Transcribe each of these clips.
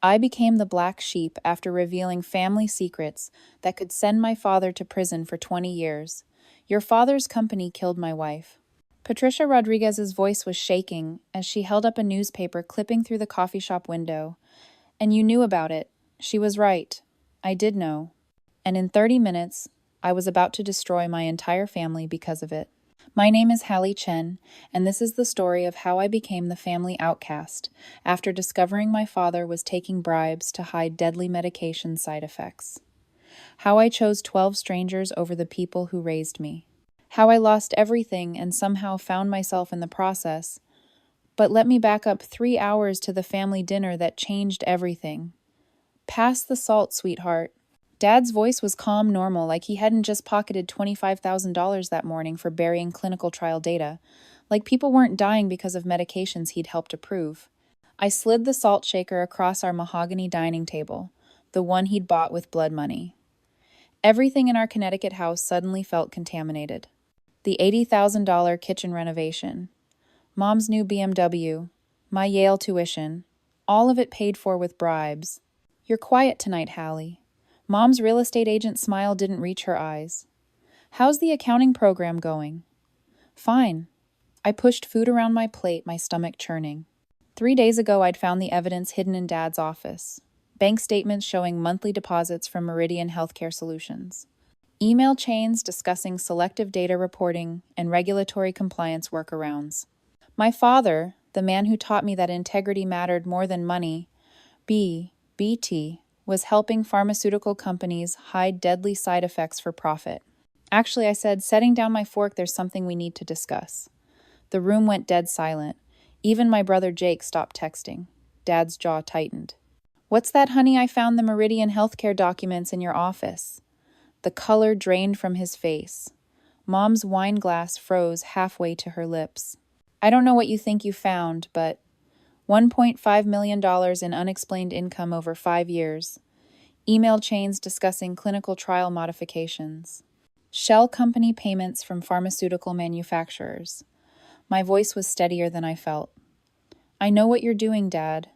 I became the black sheep after revealing family secrets that could send my father to prison for 20 years. Your father's company killed my wife. Patricia Rodriguez's voice was shaking as she held up a newspaper clipping through the coffee shop window. And you knew about it. She was right. I did know. And in 30 minutes, I was about to destroy my entire family because of it. My name is Hallie Chen, and this is the story of how I became the family outcast after discovering my father was taking bribes to hide deadly medication side effects. How I chose 12 strangers over the people who raised me. How I lost everything and somehow found myself in the process. But let me back up 3 hours to the family dinner that changed everything. Pass the salt, sweetheart. Dad's voice was calm, normal, like he hadn't just pocketed $25,000 that morning for burying clinical trial data, like people weren't dying because of medications he'd helped approve. I slid the salt shaker across our mahogany dining table, the one he'd bought with blood money. Everything in our Connecticut house suddenly felt contaminated. The $80,000 kitchen renovation, Mom's new BMW, my Yale tuition, all of it paid for with bribes. You're quiet tonight, Hallie. Mom's real estate agent smile didn't reach her eyes. How's the accounting program going? Fine. I pushed food around my plate, my stomach churning. 3 days ago, I'd found the evidence hidden in Dad's office. Bank statements showing monthly deposits from Meridian Healthcare Solutions. Email chains discussing selective data reporting and regulatory compliance workarounds. My father, the man who taught me that integrity mattered more than money, BT, was helping pharmaceutical companies hide deadly side effects for profit. Actually, I said, setting down my fork, there's something we need to discuss. The room went dead silent. Even my brother Jake stopped texting. Dad's jaw tightened. What's that, honey? I found the Meridian Healthcare documents in your office. The color drained from his face. Mom's wine glass froze halfway to her lips. I don't know what you think you found, but $1.5 million in unexplained income over 5 years. Email chains discussing clinical trial modifications. Shell company payments from pharmaceutical manufacturers. My voice was steadier than I felt. I know what you're doing, Dad.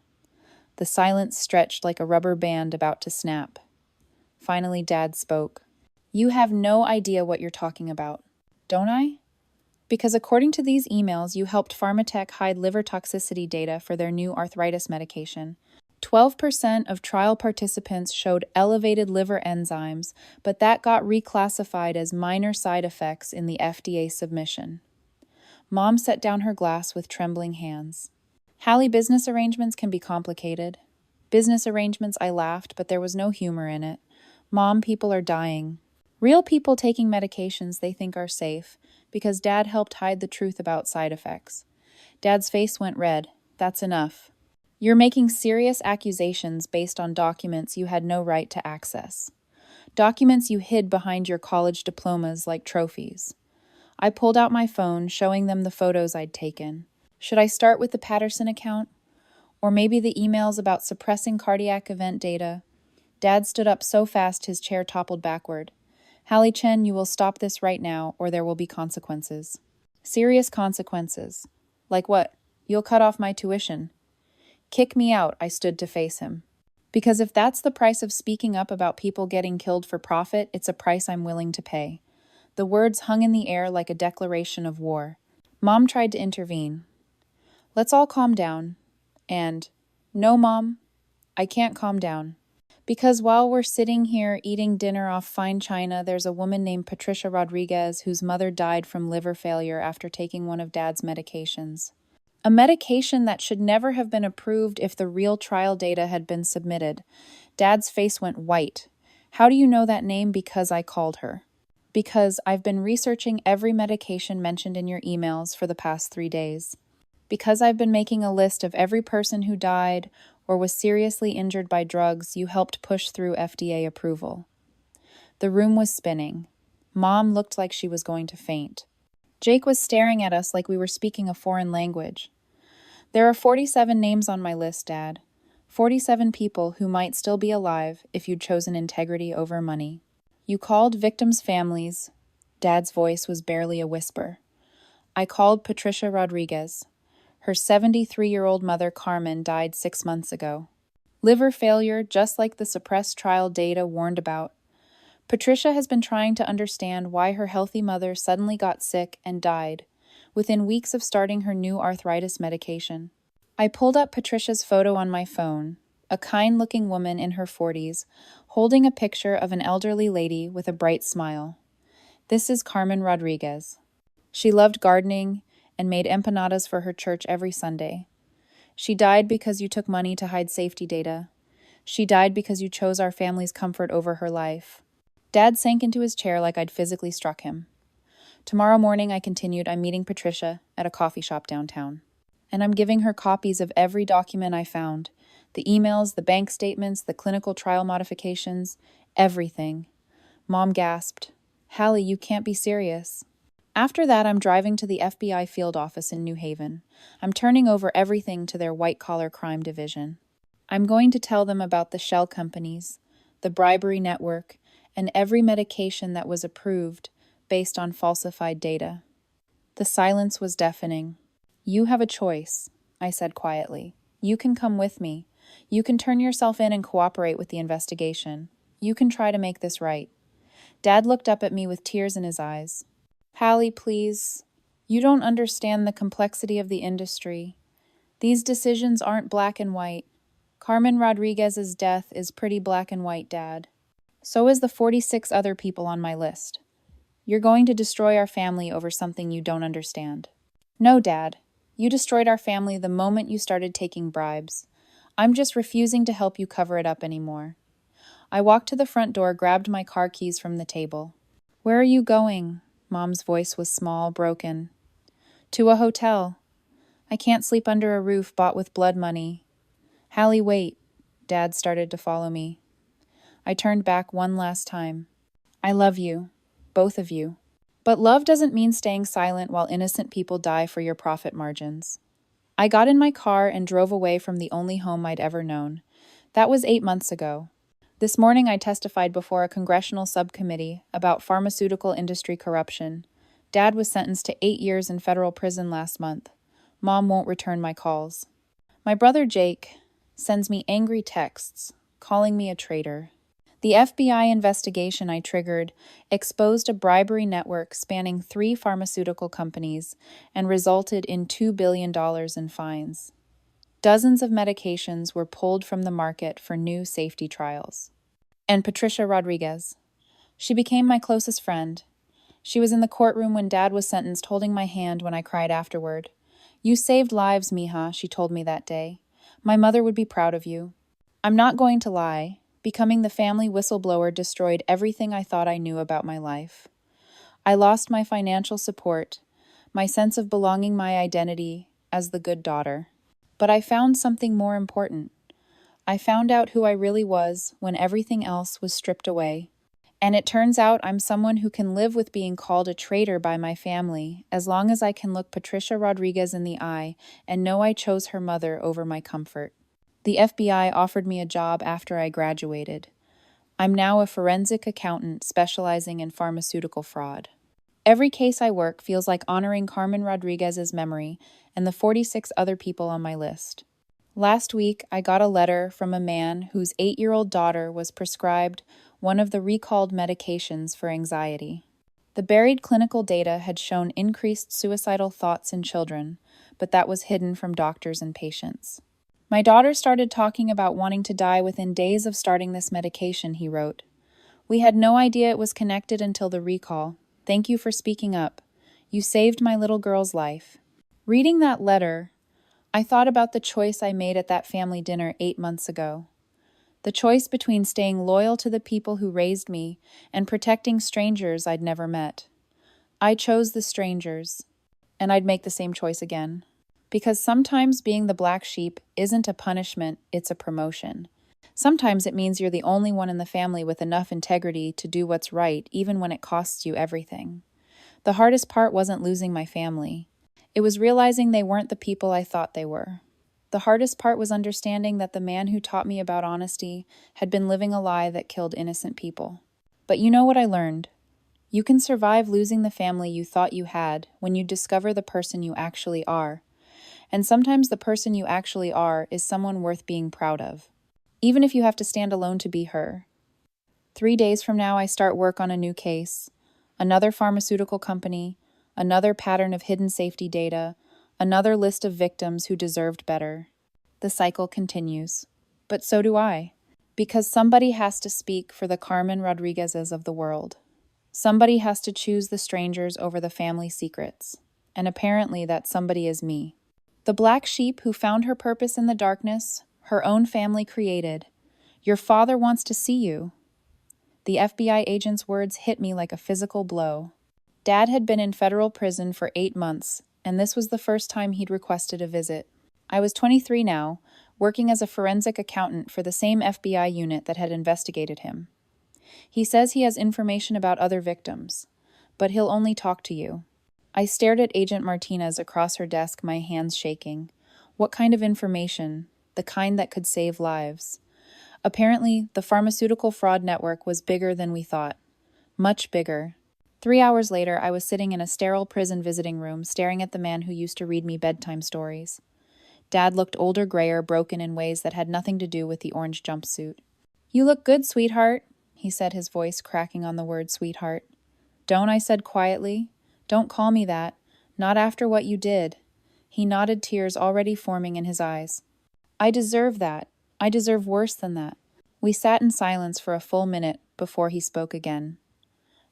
The silence stretched like a rubber band about to snap. Finally, Dad spoke. You have no idea what you're talking about, don't I? Because according to these emails, you helped Pharmatech hide liver toxicity data for their new arthritis medication. 12% of trial participants showed elevated liver enzymes, but that got reclassified as minor side effects in the FDA submission. Mom set down her glass with trembling hands. Hallie, business arrangements can be complicated. Business arrangements, I laughed, but there was no humor in it. Mom, people are dying. Real people taking medications they think are safe, because Dad helped hide the truth about side effects. Dad's face went red. That's enough. You're making serious accusations based on documents you had no right to access. Documents you hid behind your college diplomas like trophies. I pulled out my phone, showing them the photos I'd taken. Should I start with the Patterson account? Or maybe the emails about suppressing cardiac event data? Dad stood up so fast his chair toppled backward. Hallie Chen, you will stop this right now, or there will be consequences. Serious consequences. Like what? You'll cut off my tuition. Kick me out, I stood to face him. Because if that's the price of speaking up about people getting killed for profit, it's a price I'm willing to pay. The words hung in the air like a declaration of war. Mom tried to intervene. Let's all calm down. And, no, Mom, I can't calm down. Because while we're sitting here eating dinner off fine china, there's a woman named Patricia Rodriguez whose mother died from liver failure after taking one of Dad's medications. A medication that should never have been approved if the real trial data had been submitted. Dad's face went white. How do you know that name? Because I called her. Because I've been researching every medication mentioned in your emails for the past 3 days. Because I've been making a list of every person who died or was seriously injured by drugs you helped push through FDA approval. The room was spinning. Mom looked like she was going to faint. Jake was staring at us like we were speaking a foreign language. There are 47 names on my list, Dad. 47 people who might still be alive if you'd chosen integrity over money. You called victims' families. Dad's voice was barely a whisper. I called Patricia Rodriguez. Her 73-year-old mother, Carmen, died 6 months ago. Liver failure, just like the suppressed trial data warned about. Patricia has been trying to understand why her healthy mother suddenly got sick and died, within weeks of starting her new arthritis medication. I pulled up Patricia's photo on my phone, a kind-looking woman in her 40s, holding a picture of an elderly lady with a bright smile. This is Carmen Rodriguez. She loved gardening and made empanadas for her church every Sunday. She died because you took money to hide safety data. She died because you chose our family's comfort over her life. Dad sank into his chair like I'd physically struck him. Tomorrow morning, I continued, I'm meeting Patricia at a coffee shop downtown. And I'm giving her copies of every document I found. The emails, the bank statements, the clinical trial modifications, everything. Mom gasped, Hallie, you can't be serious. After that, I'm driving to the FBI field office in New Haven. I'm turning over everything to their white-collar crime division. I'm going to tell them about the shell companies, the bribery network, and every medication that was approved based on falsified data. The silence was deafening. You have a choice, I said quietly. You can come with me. You can turn yourself in and cooperate with the investigation. You can try to make this right. Dad looked up at me with tears in his eyes. Hallie, please. You don't understand the complexity of the industry. These decisions aren't black and white. Carmen Rodriguez's death is pretty black and white, Dad. So is the 46 other people on my list. You're going to destroy our family over something you don't understand. No, Dad. You destroyed our family the moment you started taking bribes. I'm just refusing to help you cover it up anymore. I walked to the front door, grabbed my car keys from the table. Where are you going? Mom's voice was small, broken. To a hotel. I can't sleep under a roof bought with blood money. Hallie, wait. Dad started to follow me. I turned back one last time. I love you. Both of you. But love doesn't mean staying silent while innocent people die for your profit margins. I got in my car and drove away from the only home I'd ever known. That was 8 months ago. This morning I testified before a congressional subcommittee about pharmaceutical industry corruption. Dad was sentenced to 8 years in federal prison last month. Mom won't return my calls. My brother Jake sends me angry texts, calling me a traitor. The FBI investigation I triggered exposed a bribery network spanning 3 pharmaceutical companies and resulted in $2 billion in fines. Dozens of medications were pulled from the market for new safety trials. And Patricia Rodriguez. She became my closest friend. She was in the courtroom when Dad was sentenced, holding my hand when I cried afterward. You saved lives, Mija, she told me that day. My mother would be proud of you. I'm not going to lie. Becoming the family whistleblower destroyed everything I thought I knew about my life. I lost my financial support, my sense of belonging, my identity as the good daughter. But I found something more important. I found out who I really was when everything else was stripped away. And it turns out I'm someone who can live with being called a traitor by my family as long as I can look Patricia Rodriguez in the eye and know I chose her mother over my comfort. The FBI offered me a job after I graduated. I'm now a forensic accountant specializing in pharmaceutical fraud. Every case I work feels like honoring Carmen Rodriguez's memory and the 46 other people on my list. Last week, I got a letter from a man whose 8-year-old daughter was prescribed one of the recalled medications for anxiety. The buried clinical data had shown increased suicidal thoughts in children, but that was hidden from doctors and patients. My daughter started talking about wanting to die within days of starting this medication, he wrote. We had no idea it was connected until the recall. Thank you for speaking up. You saved my little girl's life. Reading that letter, I thought about the choice I made at that family dinner 8 months ago. The choice between staying loyal to the people who raised me and protecting strangers I'd never met. I chose the strangers, and I'd make the same choice again. Because sometimes being the black sheep isn't a punishment, it's a promotion. Sometimes it means you're the only one in the family with enough integrity to do what's right, even when it costs you everything. The hardest part wasn't losing my family. It was realizing they weren't the people I thought they were. The hardest part was understanding that the man who taught me about honesty had been living a lie that killed innocent people. But you know what I learned? You can survive losing the family you thought you had when you discover the person you actually are. And sometimes the person you actually are is someone worth being proud of. even if you have to stand alone to be her. 3 days from now, I start work on a new case. Another pharmaceutical company, another pattern of hidden safety data, another list of victims who deserved better. The cycle continues. But so do I. Because somebody has to speak for the Carmen Rodriguezes of the world. Somebody has to choose the strangers over the family secrets. And apparently that somebody is me. The black sheep who found her purpose in the darkness, her own family created. Your father wants to see you. The FBI agent's words hit me like a physical blow. Dad had been in federal prison for 8 months, and this was the first time he'd requested a visit. I was 23 now, working as a forensic accountant for the same FBI unit that had investigated him. He says he has information about other victims, but he'll only talk to you. I stared at Agent Martinez across her desk, my hands shaking. What kind of information? The kind that could save lives. Apparently, the pharmaceutical fraud network was bigger than we thought. Much bigger. 3 hours later, I was sitting in a sterile prison visiting room, staring at the man who used to read me bedtime stories. Dad looked older, grayer, broken in ways that had nothing to do with the orange jumpsuit. "You look good, sweetheart," he said, his voice cracking on the word sweetheart. "Don't," I said quietly. "Don't call me that. Not after what you did." He nodded, tears already forming in his eyes. "I deserve that. I deserve worse than that." We sat in silence for a full minute before he spoke again.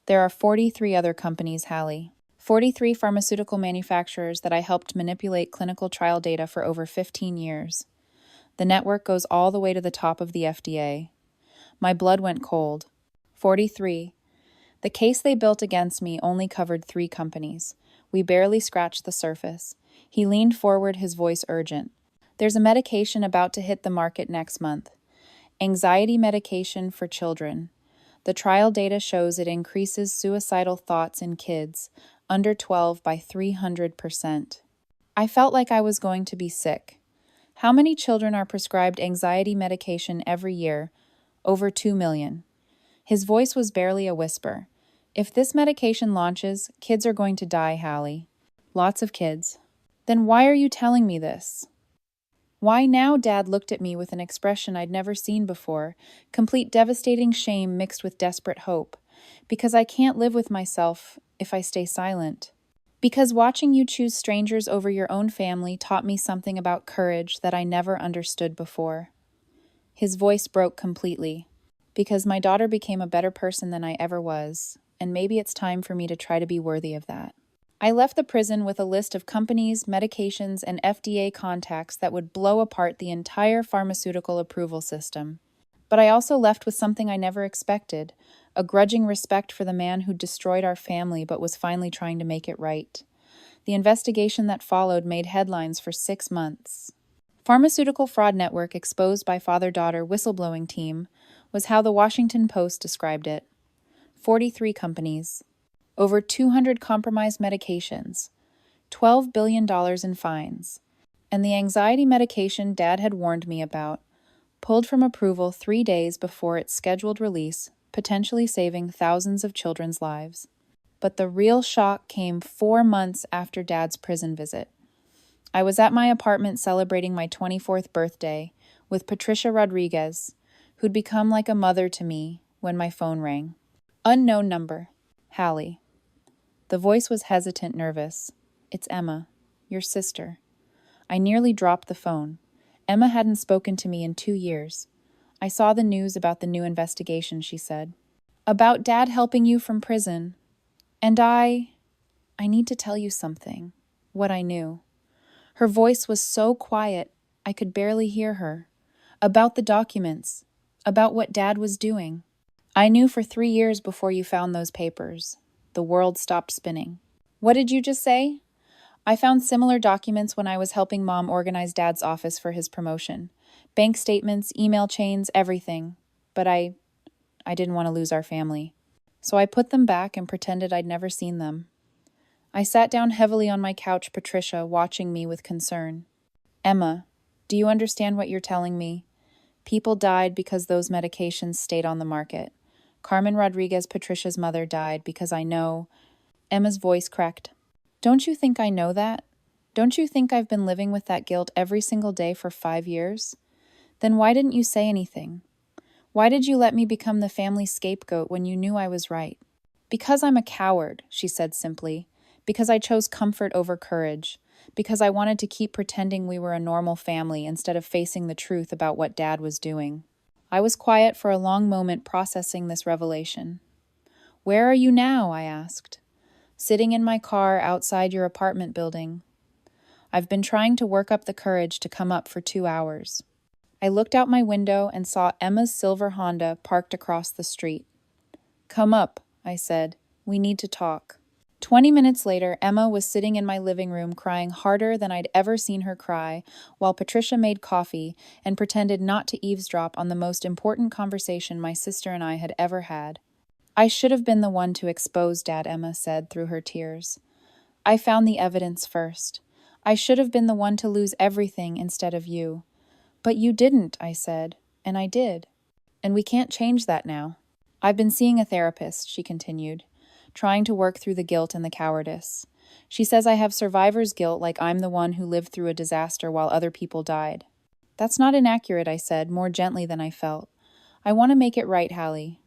"There are 43 other companies, Hallie. 43 pharmaceutical manufacturers that I helped manipulate clinical trial data for over 15 years. The network goes all the way to the top of the FDA. My blood went cold. 43. The case they built against me only covered 3 companies. We barely scratched the surface. He leaned forward, his voice urgent. "There's a medication about to hit the market next month. Anxiety medication for children. The trial data shows it increases suicidal thoughts in kids under 12 by 300%. I felt like I was going to be sick. How many children are prescribed anxiety medication every year? Over 2 million. His voice was barely a whisper. "If this medication launches, kids are going to die, Hallie. Lots of kids." "Then why are you telling me this?" "Why now?" Dad looked at me with an expression I'd never seen before, complete devastating shame mixed with desperate hope. "Because I can't live with myself if I stay silent. Because watching you choose strangers over your own family taught me something about courage that I never understood before." His voice broke completely. "Because my daughter became a better person than I ever was, and maybe it's time for me to try to be worthy of that." I left the prison with a list of companies, medications, and FDA contacts that would blow apart the entire pharmaceutical approval system. But I also left with something I never expected, a grudging respect for the man who destroyed our family but was finally trying to make it right. The investigation that followed made headlines for 6 months. Pharmaceutical Fraud Network Exposed by Father-Daughter Whistleblowing Team was how the Washington Post described it. 43 companies. Over 200 compromised medications, $12 billion in fines, and the anxiety medication Dad had warned me about, pulled from approval 3 days before its scheduled release, potentially saving thousands of children's lives. But the real shock came 4 months after Dad's prison visit. I was at my apartment celebrating my 24th birthday with Patricia Rodriguez, who'd become like a mother to me, when my phone rang. Unknown number. Hallie. The voice was hesitant, nervous. "It's Emma, your sister." I nearly dropped the phone. Emma hadn't spoken to me in 2 years. "I saw the news about the new investigation," she said. "About Dad helping you from prison. And I need to tell you something. What I knew." Her voice was so quiet, I could barely hear her. "About the documents. About what Dad was doing. I knew for 3 years before you found those papers." The world stopped spinning. "What did you just say?" "I found similar documents when I was helping Mom organize Dad's office for his promotion. Bank statements, email chains, everything. But I didn't want to lose our family. So I put them back and pretended I'd never seen them." I sat down heavily on my couch, Patricia watching me with concern. "Emma, do you understand what you're telling me? People died because those medications stayed on the market. Carmen Rodriguez, Patricia's mother, died because I know." Emma's voice cracked. "Don't you think I know that? Don't you think I've been living with that guilt every single day for 5 years? Then why didn't you say anything? Why did you let me become the family scapegoat when you knew I was right? Because I'm a coward, she said simply. Because I chose comfort over courage. Because I wanted to keep pretending we were a normal family instead of facing the truth about what Dad was doing. I was quiet for a long moment processing this revelation. Where are you now? I asked. Sitting in my car outside your apartment building. I've been trying to work up the courage to come up for 2 hours. I looked out my window and saw Emma's silver Honda parked across the street. Come up, I said. We need to talk. 20 minutes later, Emma was sitting in my living room crying harder than I'd ever seen her cry, while Patricia made coffee and pretended not to eavesdrop on the most important conversation my sister and I had ever had. I should have been the one to expose Dad, Emma said through her tears. I found the evidence first. I should have been the one to lose everything instead of you. But you didn't, I said, and I did. And we can't change that now. I've been seeing a therapist, she continued, trying to work through the guilt and the cowardice. She says I have survivor's guilt, like I'm the one who lived through a disaster while other people died. That's not inaccurate, I said, more gently than I felt. I want to make it right, Hallie.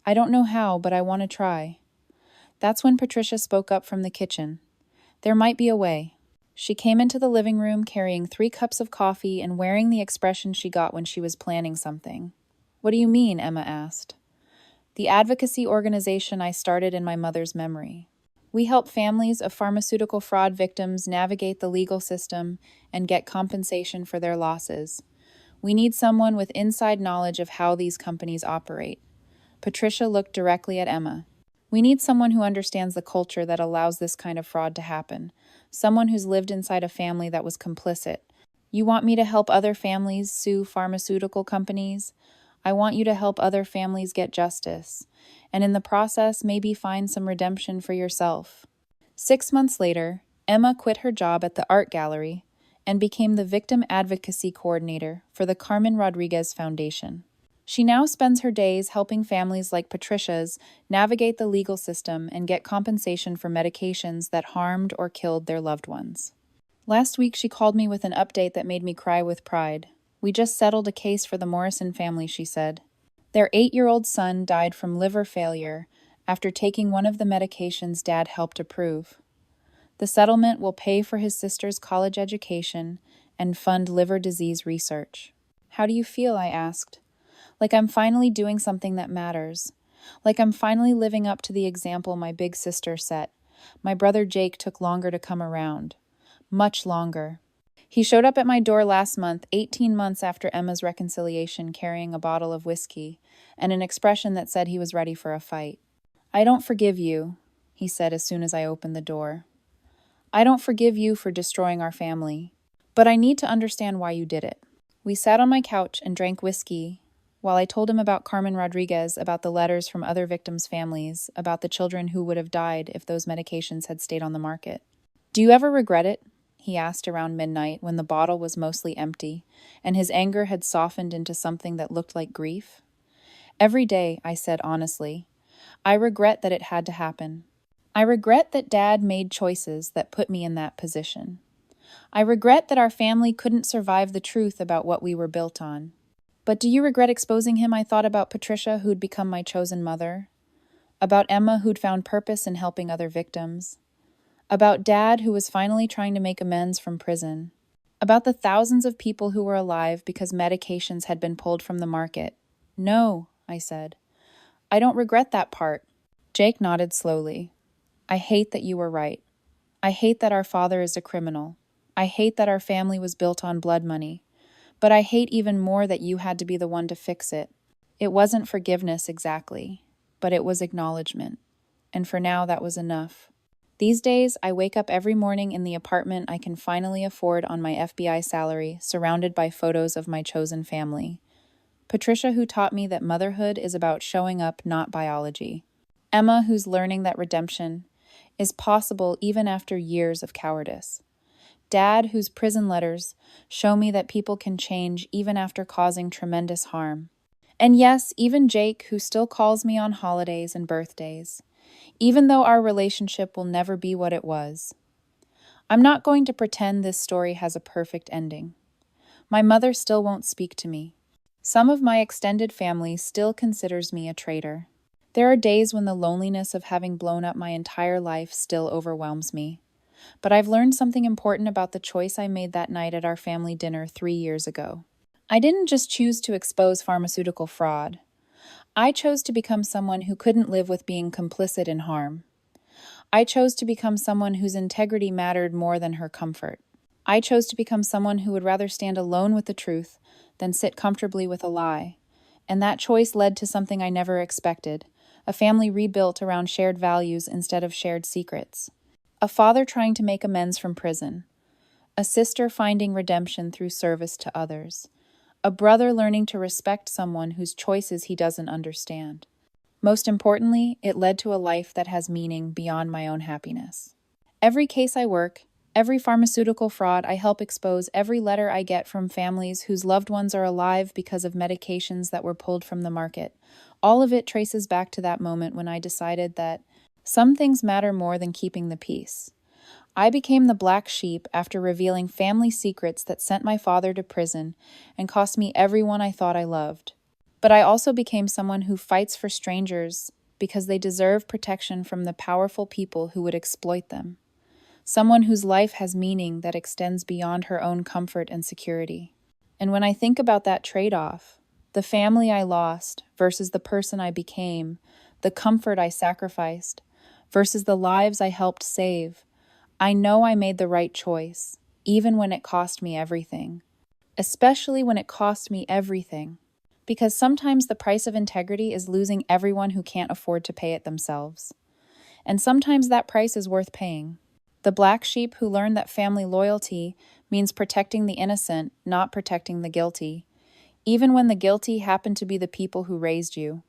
I don't know how, but I want to try. That's when Patricia spoke up from the kitchen. There might be a way. She came into the living room carrying 3 cups of coffee and wearing the expression she got when she was planning something. What do you mean? Emma asked. The advocacy organization I started in my mother's memory. We help families of pharmaceutical fraud victims navigate the legal system and get compensation for their losses. We need someone with inside knowledge of how these companies operate. Patricia looked directly at Emma. We need someone who understands the culture that allows this kind of fraud to happen. Someone who's lived inside a family that was complicit. You want me to help other families sue pharmaceutical companies? I want you to help other families get justice, and in the process, maybe find some redemption for yourself. 6 months later, Emma quit her job at the art gallery and became the victim advocacy coordinator for the Carmen Rodriguez Foundation. She now spends her days helping families like Patricia's navigate the legal system and get compensation for medications that harmed or killed their loved ones. Last week, she called me with an update that made me cry with pride. We just settled a case for the Morrison family, she said. Their 8-year-old son died from liver failure after taking one of the medications Dad helped approve. The settlement will pay for his sister's college education and fund liver disease research. How do you feel? I asked. Like I'm finally doing something that matters. Like I'm finally living up to the example my big sister set. My brother Jake took longer to come around. Much longer. He showed up at my door last month, 18 months after Emma's reconciliation, carrying a bottle of whiskey and an expression that said he was ready for a fight. I don't forgive you, he said as soon as I opened the door. I don't forgive you for destroying our family, but I need to understand why you did it. We sat on my couch and drank whiskey while I told him about Carmen Rodriguez, about the letters from other victims' families, about the children who would have died if those medications had stayed on the market. Do you ever regret it? He asked around midnight when the bottle was mostly empty, and his anger had softened into something that looked like grief. Every day, I said honestly. I regret that it had to happen. I regret that Dad made choices that put me in that position. I regret that our family couldn't survive the truth about what we were built on. But do you regret exposing him? I thought about Patricia, who'd become my chosen mother. About Emma, who'd found purpose in helping other victims. About Dad, who was finally trying to make amends from prison. About the thousands of people who were alive because medications had been pulled from the market. No, I said. I don't regret that part. Jake nodded slowly. I hate that you were right. I hate that our father is a criminal. I hate that our family was built on blood money. But I hate even more that you had to be the one to fix it. It wasn't forgiveness exactly, but it was acknowledgement. And for now, that was enough. These days, I wake up every morning in the apartment I can finally afford on my FBI salary, surrounded by photos of my chosen family. Patricia, who taught me that motherhood is about showing up, not biology. Emma, who's learning that redemption is possible even after years of cowardice. Dad, whose prison letters show me that people can change even after causing tremendous harm. And yes, even Jake, who still calls me on holidays and birthdays, even though our relationship will never be what it was. I'm not going to pretend this story has a perfect ending, My mother still won't speak to me. Some of my extended family still considers me a traitor. There are days when the loneliness of having blown up my entire life still overwhelms me. But I've learned something important about the choice I made that night at our family dinner 3 years ago. I didn't just choose to expose pharmaceutical fraud. I chose to become someone who couldn't live with being complicit in harm. I chose to become someone whose integrity mattered more than her comfort. I chose to become someone who would rather stand alone with the truth than sit comfortably with a lie. And that choice led to something I never expected, a family rebuilt around shared values instead of shared secrets. A father trying to make amends from prison. A sister finding redemption through service to others. A brother learning to respect someone whose choices he doesn't understand. Most importantly, it led to a life that has meaning beyond my own happiness. Every case I work, every pharmaceutical fraud I help expose, every letter I get from families whose loved ones are alive because of medications that were pulled from the market, all of it traces back to that moment when I decided that some things matter more than keeping the peace. I became the black sheep after revealing family secrets that sent my father to prison and cost me everyone I thought I loved. But I also became someone who fights for strangers because they deserve protection from the powerful people who would exploit them. Someone whose life has meaning that extends beyond her own comfort and security. And when I think about that trade-off, the family I lost versus the person I became, the comfort I sacrificed versus the lives I helped save, I know I made the right choice, even when it cost me everything. Especially when it cost me everything. Because sometimes the price of integrity is losing everyone who can't afford to pay it themselves. And sometimes that price is worth paying. The black sheep who learned that family loyalty means protecting the innocent, not protecting the guilty, even when the guilty happen to be the people who raised you.